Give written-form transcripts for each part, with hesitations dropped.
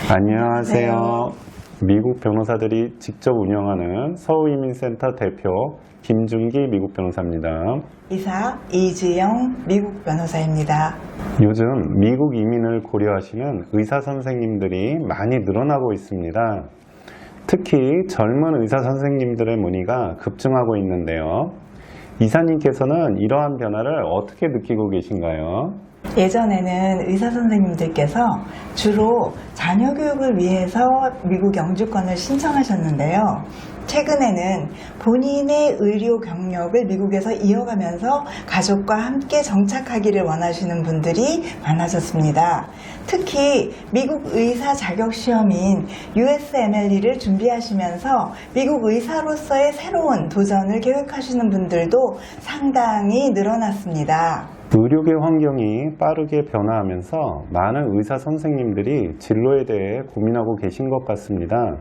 안녕하세요. 미국 변호사들이 직접 운영하는 서울이민센터 대표 김준기 미국 변호사입니다. 이사 이지영 미국 변호사입니다. 요즘 미국 이민을 고려하시는 의사 선생님들이 많이 늘어나고 있습니다. 특히 젊은 의사 선생님들의 문의가 급증하고 있는데요. 이사님께서는 이러한 변화를 어떻게 느끼고 계신가요? 예전에는 의사 선생님들께서 주로 자녀 교육을 위해서 미국 영주권을 신청하셨는데요. 최근에는 본인의 의료 경력을 미국에서 이어가면서 가족과 함께 정착하기를 원하시는 분들이 많아졌습니다. 특히 미국 의사 자격 시험인 USMLE를 준비하시면서 미국 의사로서의 새로운 도전을 계획하시는 분들도 상당히 늘어났습니다. 의료계 환경이 빠르게 변화하면서 많은 의사 선생님들이 진로에 대해 고민하고 계신 것 같습니다.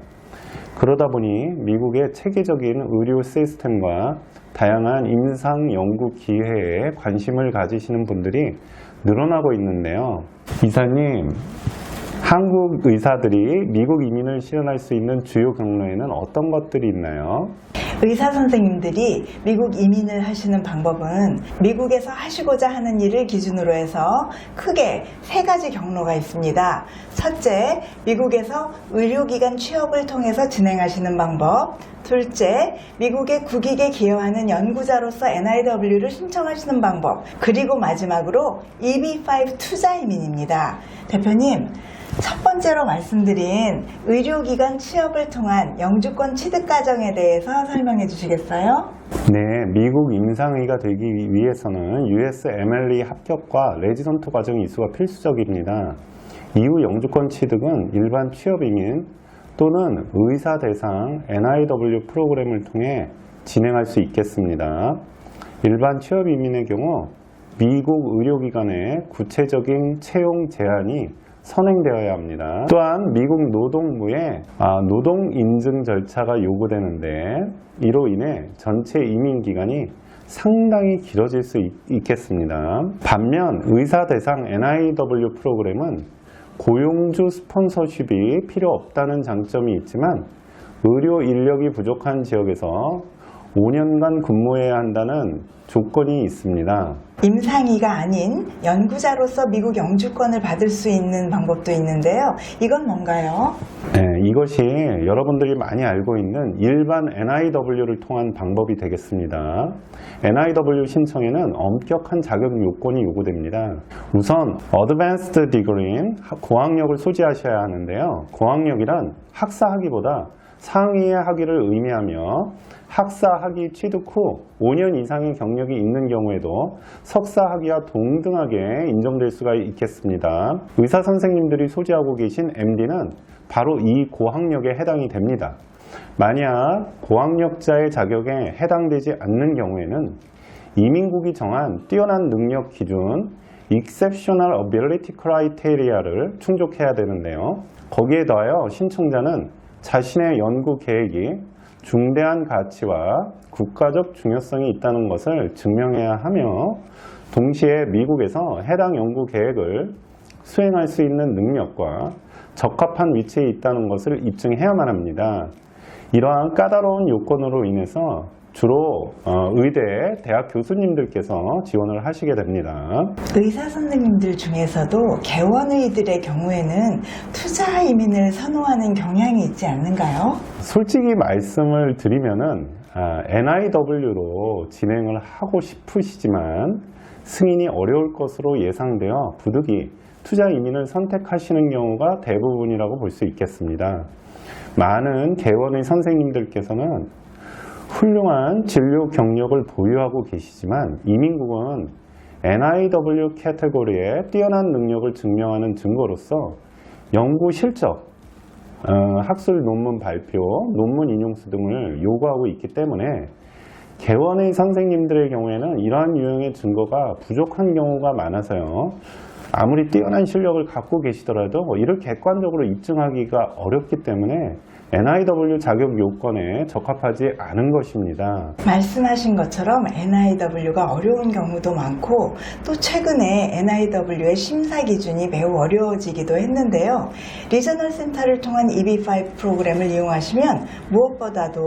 그러다 보니 미국의 체계적인 의료 시스템과 다양한 임상 연구 기회에 관심을 가지시는 분들이 늘어나고 있는데요. 이사님, 한국 의사들이 미국 이민을 실현할 수 있는 주요 경로에는 어떤 것들이 있나요? 의사 선생님들이 미국 이민을 하시는 방법은 미국에서 하시고자 하는 일을 기준으로 해서 크게 세 가지 경로가 있습니다. 첫째, 미국에서 의료기관 취업을 통해서 진행하시는 방법. 둘째, 미국의 국익에 기여하는 연구자로서 NIW를 신청하시는 방법. 그리고 마지막으로 EB-5 투자 이민입니다. 대표님, 첫 번째로 말씀드린 의료기관 취업을 통한 영주권 취득 과정에 대해서 설명해 주시겠어요? 네, 미국 임상의가 되기 위해서는 USMLE 합격과 레지던트 과정 이수가 필수적입니다. 이후 영주권 취득은 일반 취업 이민 또는 의사 대상 NIW 프로그램을 통해 진행할 수 있겠습니다. 일반 취업 이민의 경우 미국 의료기관의 구체적인 채용 제한이 선행되어야 합니다. 또한 미국 노동부에 노동 인증 절차가 요구되는데 이로 인해 전체 이민 기간이 상당히 길어질 수 있겠습니다. 반면 의사 대상 NIW 프로그램은 고용주 스폰서십이 필요 없다는 장점이 있지만 의료 인력이 부족한 지역에서 5년간 근무해야 한다는 조건이 있습니다. 임상의가 아닌 연구자로서 미국 영주권을 받을 수 있는 방법도 있는데요. 이건 뭔가요? 네, 이것이 여러분들이 많이 알고 있는 일반 NIW를 통한 방법이 되겠습니다. NIW 신청에는 엄격한 자격 요건이 요구됩니다. 우선 Advanced Degree인 고학력을 소지하셔야 하는데요. 고학력이란 학사 학위보다 상위의 학위를 의미하며 학사 학위 취득 후 5년 이상의 경력이 있는 경우에도 석사 학위와 동등하게 인정될 수가 있겠습니다. 의사 선생님들이 소지하고 계신 MD는 바로 이 고학력에 해당이 됩니다. 만약 고학력자의 자격에 해당되지 않는 경우에는 이민국이 정한 뛰어난 능력 기준 Exceptional Ability Criteria를 충족해야 되는데요. 거기에 더하여 신청자는 자신의 연구 계획이 중대한 가치와 국가적 중요성이 있다는 것을 증명해야 하며 동시에 미국에서 해당 연구 계획을 수행할 수 있는 능력과 적합한 위치에 있다는 것을 입증해야만 합니다. 이러한 까다로운 요건으로 인해서 주로 의대, 대학 교수님들께서 지원을 하시게 됩니다. 의사 선생님들 중에서도 개원의들의 경우에는 투자 이민을 선호하는 경향이 있지 않는가요? 솔직히 말씀을 드리면은 NIW로 진행을 하고 싶으시지만 승인이 어려울 것으로 예상되어 부득이 투자 이민을 선택하시는 경우가 대부분이라고 볼 수 있겠습니다. 많은 개원의 선생님들께서는 훌륭한 진료 경력을 보유하고 계시지만 이민국은 NIW 카테고리에 뛰어난 능력을 증명하는 증거로서 연구 실적, 학술 논문 발표, 논문 인용수 등을 요구하고 있기 때문에 개원의 선생님들의 경우에는 이러한 유형의 증거가 부족한 경우가 많아서요. 아무리 뛰어난 실력을 갖고 계시더라도 이를 객관적으로 입증하기가 어렵기 때문에 NIW 자격 요건에 적합하지 않은 것입니다. 말씀하신 것처럼 NIW가 어려운 경우도 많고 또 최근에 NIW의 심사 기준이 매우 어려워지기도 했는데요. 리저널 센터를 통한 EB5 프로그램을 이용하시면 무엇보다도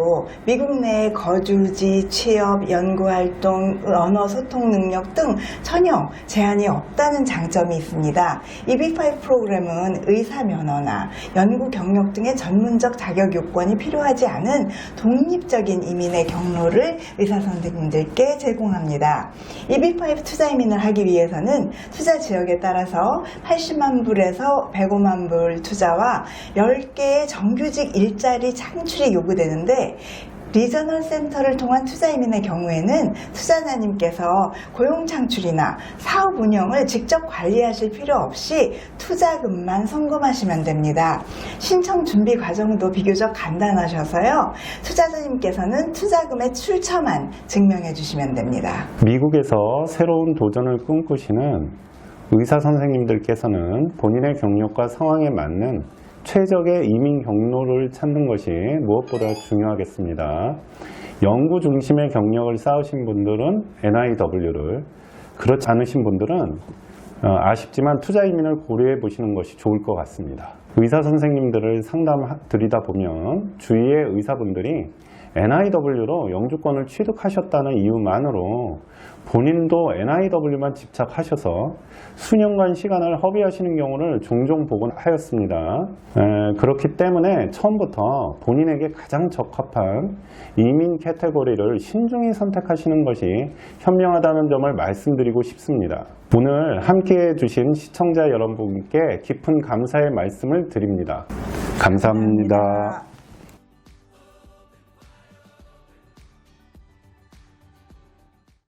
미국 내의 거주지, 취업, 연구활동, 언어 소통 능력 등 전혀 제한이 없다는 장점이 있습니다. EB5 프로그램은 의사 면허나 연구 경력 등의 전문적 자격 요건이 필요하지 않은 독립적인 이민의 경로를 의사 선생님들께 제공합니다. EB5 투자 이민을 하기 위해서는 투자 지역에 따라서 80만 불에서 105만 불 투자와 10개의 정규직 일자리 창출이 요구되는데 리저널 센터를 통한 투자 이민의 경우에는 투자자님께서 고용 창출이나 사업 운영을 직접 관리하실 필요 없이 투자금만 송금하시면 됩니다. 신청 준비 과정도 비교적 간단하셔서요. 투자자님께서는 투자금의 출처만 증명해 주시면 됩니다. 미국에서 새로운 도전을 꿈꾸시는 의사 선생님들께서는 본인의 경력과 상황에 맞는 최적의 이민 경로를 찾는 것이 무엇보다 중요하겠습니다. 연구 중심의 경력을 쌓으신 분들은 NIW를, 그렇지 않으신 분들은 아쉽지만 투자 이민을 고려해 보시는 것이 좋을 것 같습니다. 의사 선생님들을 상담드리다 보면 주위의 의사분들이 NIW로 영주권을 취득하셨다는 이유만으로 본인도 NIW만 집착하셔서 수년간 시간을 허비하시는 경우를 종종 보곤 하였습니다. 그렇기 때문에 처음부터 본인에게 가장 적합한 이민 카테고리를 신중히 선택하시는 것이 현명하다는 점을 말씀드리고 싶습니다. 오늘 함께해 주신 시청자 여러분께 깊은 감사의 말씀을 드립니다. 감사합니다.